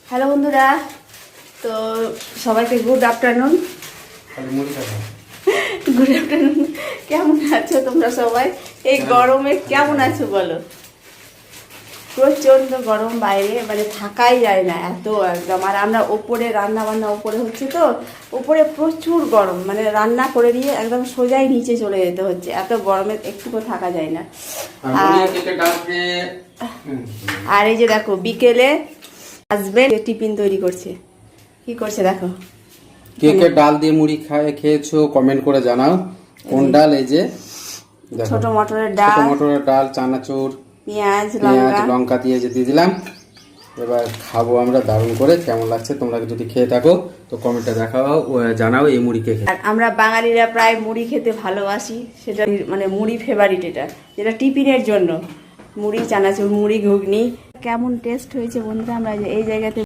Hello বন্ধুরা, তো সবাইকে গুড আফটারনুন। Good afternoon. কেমন আছো তোমরা সবাই? এই গরমে কেমন আছো বলো? প্রচণ্ড গরম, বাইরে মানে থাকাই যায় না, এত একদম। আর আমরা ওপরে রান্না বান্না ওপরে হচ্ছে, তো ওপরে প্রচুর গরম, মানে রান্না করে নিয়ে একদম সোজাই নিচে চলে যেতে হচ্ছে, এত গরমে একটুকু থাকা যায় না। আর এই যে দেখো, বিকেলে হাজবেন্ড টিফিন তৈরি করছে। কি করছে দেখো। কে কে ডাল দিয়ে মুড়ি খেয়েছো কমেন্ট করে জানাও। কোন ডাল? এই যে ছোট মটরের ডাল, চানাচুর, পেঁয়াজ লঙ্কা দিয়ে দিয়ে দিলাম। এবার খাবো আমরা দারুণ করে। কেমন লাগছে তোমরা যদি খেয়ে থাকো তো কমেন্টে দেখাও, জানাও এই মুড়ি কে খেয়ে। আর আমরা বাঙালিরা প্রায় মুড়ি খেতে ভালোবাসি, সেটা মানে মুড়ি ফেভারিট, এটা যেটা টিফিনের জন্য। মুড়ি, চানাচুর, মুড়ি, ঘুগনি। কেমন টেস্ট হয়েছে বন্ধুরা, আমরা এই জায়গাতে